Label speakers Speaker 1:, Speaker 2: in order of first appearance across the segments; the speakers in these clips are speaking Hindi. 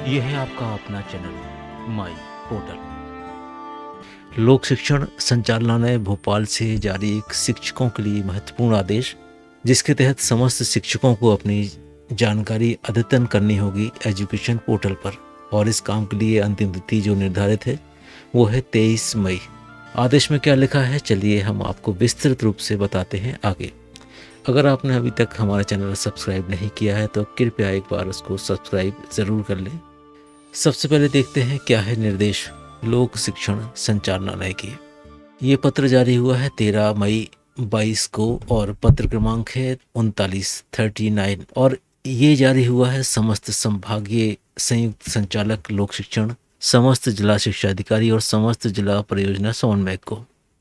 Speaker 1: ये है आपका अपना चैनल माई पोर्टल। लोक शिक्षण संचालनालय भोपाल से जारी एक शिक्षकों के लिए महत्वपूर्ण आदेश, जिसके तहत समस्त शिक्षकों को अपनी जानकारी अद्यतन करनी होगी एजुकेशन पोर्टल पर। और इस काम के लिए अंतिम तिथि जो निर्धारित है वो है 23 मई। आदेश में क्या लिखा है, चलिए हम आपको विस्तृत रूप से बताते हैं आगे। अगर आपने अभी तक हमारा चैनल सब्सक्राइब नहीं किया है तो कृपया एक बार उसको सब्सक्राइब ज़रूर कर लें। सबसे पहले देखते हैं क्या है निर्देश लोक शिक्षण संचालनालय की। ये पत्र जारी हुआ है 13 मई 22 को और पत्र क्रमांक है 39 और ये जारी हुआ है समस्त संभागीय संयुक्त संचालक लोक शिक्षण, समस्त जिला शिक्षा अधिकारी और समस्त जिला परियोजना समन्वयक को।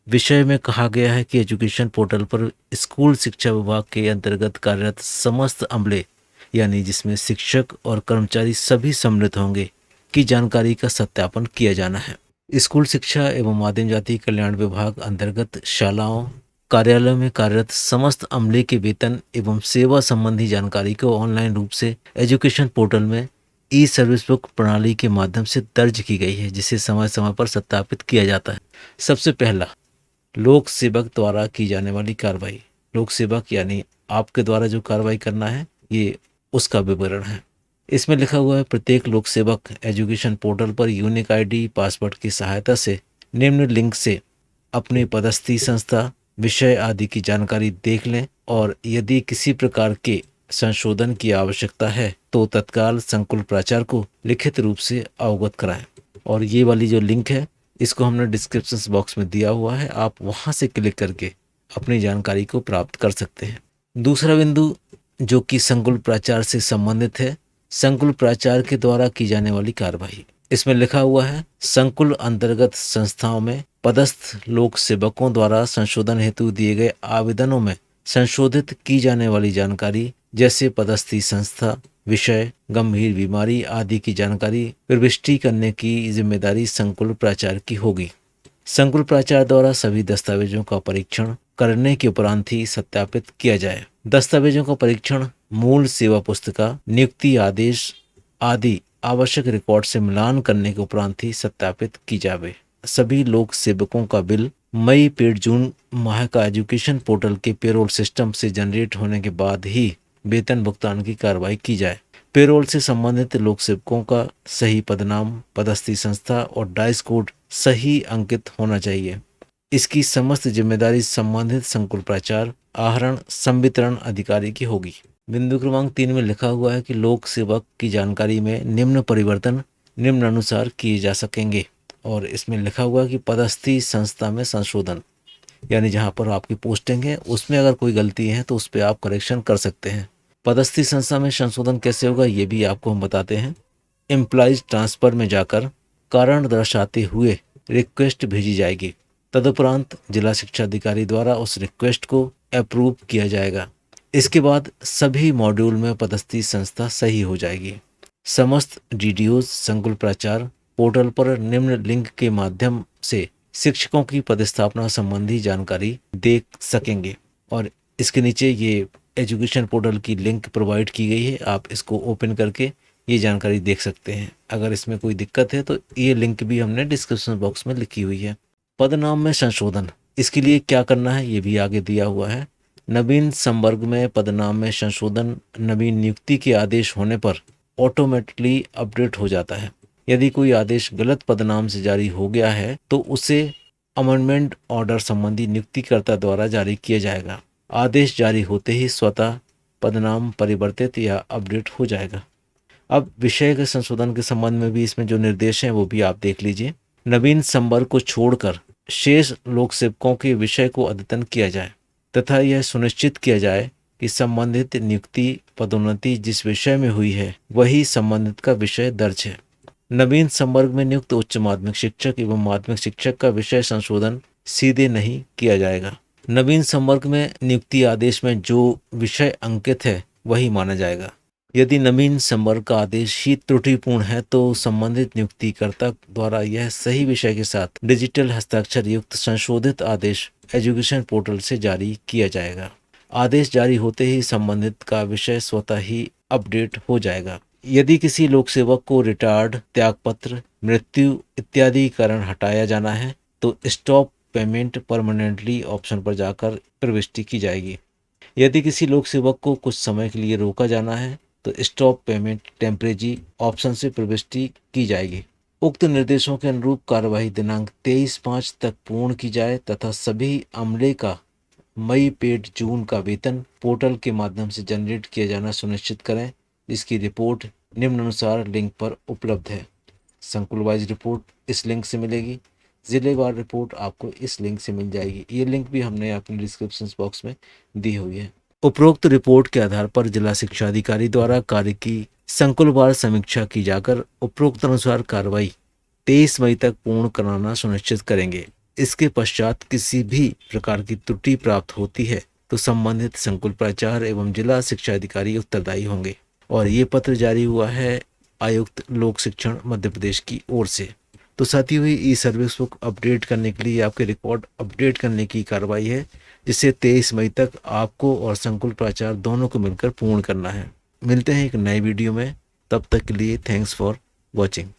Speaker 1: विषय में कहा गया है कि एजुकेशन पोर्टल पर स्कूल शिक्षा विभाग के अंतर्गत कार्यरत समस्त अमले, यानी जिसमें शिक्षक और कर्मचारी सभी सम्मिलित होंगे, की जानकारी का सत्यापन किया जाना है। स्कूल शिक्षा एवं माध्यम जाति कल्याण विभाग अंतर्गत शालाओं कार्यालयों में कार्यरत समस्त अमले के वेतन एवं सेवा संबंधी जानकारी को ऑनलाइन रूप से एजुकेशन पोर्टल में ई सर्विस बुक प्रणाली के माध्यम से दर्ज की गई है, जिसे समय समय पर सत्यापित किया जाता है। सबसे पहला, लोक सेवक द्वारा की जाने वाली कार्रवाई। लोक सेवक यानी आपके द्वारा जो कार्रवाई करना है, ये उसका विवरण है। इसमें लिखा हुआ है, प्रत्येक लोक सेवक एजुकेशन पोर्टल पर यूनिक आईडी पासवर्ड की सहायता से निम्न लिंक से अपनी पदस्थी, संस्था, विषय आदि की जानकारी देख लें और यदि किसी प्रकार के संशोधन की आवश्यकता है तो तत्काल संकुल प्राचार्य को लिखित रूप से अवगत कराएं। और ये वाली जो लिंक है इसको हमने डिस्क्रिप्शन बॉक्स में दिया हुआ है, आप वहां से क्लिक करके अपनी जानकारी को प्राप्त कर सकते हैं। दूसरा बिंदु जो कि संकुल प्राचार्य से संबंधित है, संकुल प्राचार्य के द्वारा की जाने वाली कार्रवाई। इसमें लिखा हुआ है, संकुल अंतर्गत संस्थाओं में पदस्थ लोक सेवकों द्वारा संशोधन हेतु दिए गए आवेदनों में संशोधित की जाने वाली जानकारी जैसे पदस्थी, संस्था, विषय, गंभीर बीमारी आदि की जानकारी प्रविष्टि करने की जिम्मेदारी संकुल प्राचार्य की होगी। संकुल प्राचार्य द्वारा सभी दस्तावेजों का परीक्षण करने के उपरांत ही सत्यापित किया जाए। दस्तावेजों का परीक्षण मूल सेवा पुस्तिका, नियुक्ति आदेश आदि आवश्यक रिकॉर्ड से मिलान करने के उपरांत ही सत्यापित की जावे। सभी लोक सेवकों का बिल मई पेड जून माह का एजुकेशन पोर्टल के पेरोल सिस्टम से जनरेट होने के बाद ही वेतन भुगतान की कार्रवाई की जाए। पेरोल से संबंधित लोक सेवकों का सही पदनाम, पदस्थी, संस्था और डाइस कोड सही अंकित होना चाहिए। इसकी समस्त जिम्मेदारी संबंधित संकुल प्राचार्य, आहरण संवितरण अधिकारी की होगी। बिंदु क्रमांक 3 में लिखा हुआ है कि लोक सेवक की जानकारी में निम्न परिवर्तन निम्न अनुसार किए जा सकेंगे। और इसमें लिखा हुआ है कि पदस्थी संस्था में संशोधन, यानी जहां पर आपकी पोस्टिंग है उसमें अगर कोई गलती है तो उस पर आप करेक्शन कर सकते हैं। पदस्थी संस्था में संशोधन कैसे होगा ये भी आपको हम बताते हैं। एम्प्लॉइज ट्रांसफर में जाकर कारण दर्शाते हुए रिक्वेस्ट भेजी जाएगी। तदुपरांत जिला शिक्षा अधिकारी द्वारा उस रिक्वेस्ट को अप्रूव किया जाएगा। इसके बाद सभी मॉड्यूल में पदस्थी संस्था सही हो जाएगी। समस्त डीडीओज संकुल प्राचार्य पोर्टल पर निम्न लिंक के माध्यम से शिक्षकों की पदस्थापना संबंधी जानकारी देख सकेंगे। और इसके नीचे ये एजुकेशन पोर्टल की लिंक प्रोवाइड की गई है, आप इसको ओपन करके ये जानकारी देख सकते हैं। अगर इसमें कोई दिक्कत है तो ये लिंक भी हमने डिस्क्रिप्शन बॉक्स में लिखी हुई है। पदनाम में संशोधन, इसके लिए क्या करना है ये भी आगे दिया हुआ है। नवीन संवर्ग में पदनाम में संशोधन नवीन नियुक्ति के आदेश होने पर ऑटोमेटिकली अपडेट हो जाता है। यदि कोई आदेश गलत पदनाम से जारी हो गया है तो उसे अमेंडमेंट ऑर्डर संबंधी नियुक्तिकर्ता द्वारा जारी किया जाएगा। आदेश जारी होते ही स्वतः पदनाम परिवर्तित या अपडेट हो जाएगा। अब विषय के संशोधन के संबंध में भी इसमें जो निर्देश हैं वो भी आप देख लीजिए। नवीन संवर्ग को छोड़कर शेष लोक सेवकों के विषय को अद्यतन किया जाए तथा यह सुनिश्चित किया जाए कि संबंधित नियुक्ति पदोन्नति जिस विषय में हुई है वही संबंधित का विषय दर्ज है। नवीन संवर्ग में नियुक्त उच्च माध्यमिक शिक्षक एवं माध्यमिक शिक्षक का विषय संशोधन सीधे नहीं किया जाएगा। नवीन संवर्ग में नियुक्ति आदेश में जो विषय अंकित है वही माना जाएगा। यदि नवीन संवर्ग का आदेश ही त्रुटिपूर्ण है तो संबंधित नियुक्तिकर्ता द्वारा यह सही विषय के साथ डिजिटल हस्ताक्षर युक्त संशोधित आदेश एजुकेशन पोर्टल से जारी किया जाएगा। आदेश जारी होते ही संबंधित का विषय स्वतः ही अपडेट हो जाएगा। यदि किसी लोक सेवक को रिटायर्ड, त्यागपत्र, मृत्यु इत्यादि कारण हटाया जाना है तो स्टॉप पेमेंट परमानेंटली ऑप्शन पर जाकर प्रविष्टि की जाएगी। यदि किसी लोक सेवक को कुछ समय के लिए रोका जाना है तो स्टॉप पेमेंट टेम्परेरी ऑप्शन से प्रविष्टि की जाएगी। उक्त निर्देशों के अनुरूप कार्यवाही दिनांक 23/5 तक पूर्ण की जाए तथा सभी अमले का मई पेड जून का वेतन पोर्टल के माध्यम से जनरेट किया जाना सुनिश्चित करें, जिसकी रिपोर्ट निम्नानुसार लिंक पर उपलब्ध है। संकुल वाइज रिपोर्ट इस लिंक से मिलेगी, जिलेवार रिपोर्ट आपको इस लिंक से मिल जाएगी। ये लिंक भी हमने अपने डिस्क्रिप्शन बॉक्स में दी हुई है। उपरोक्त रिपोर्ट के आधार पर जिला शिक्षा अधिकारी द्वारा कार्य की संकुलवार समीक्षा की जाकर उपरोक्त अनुसार कार्रवाई 23 मई तक पूर्ण कराना सुनिश्चित करेंगे। इसके पश्चात किसी भी प्रकार की त्रुटि प्राप्त होती है तो संबंधित संकुल प्राचार्य एवं जिला शिक्षा अधिकारी उत्तरदायी होंगे। और ये पत्र जारी हुआ है आयुक्त लोक शिक्षण मध्य प्रदेश की ओर से। तो साथियों, हुई ई सर्विस बुक अपडेट करने के लिए आपके रिकॉर्ड अपडेट करने की कार्रवाई है, जिसे 23 मई तक आपको और संकुल प्राचार्य दोनों को मिलकर पूर्ण करना है। मिलते हैं एक नए वीडियो में, तब तक के लिए थैंक्स फॉर वॉचिंग।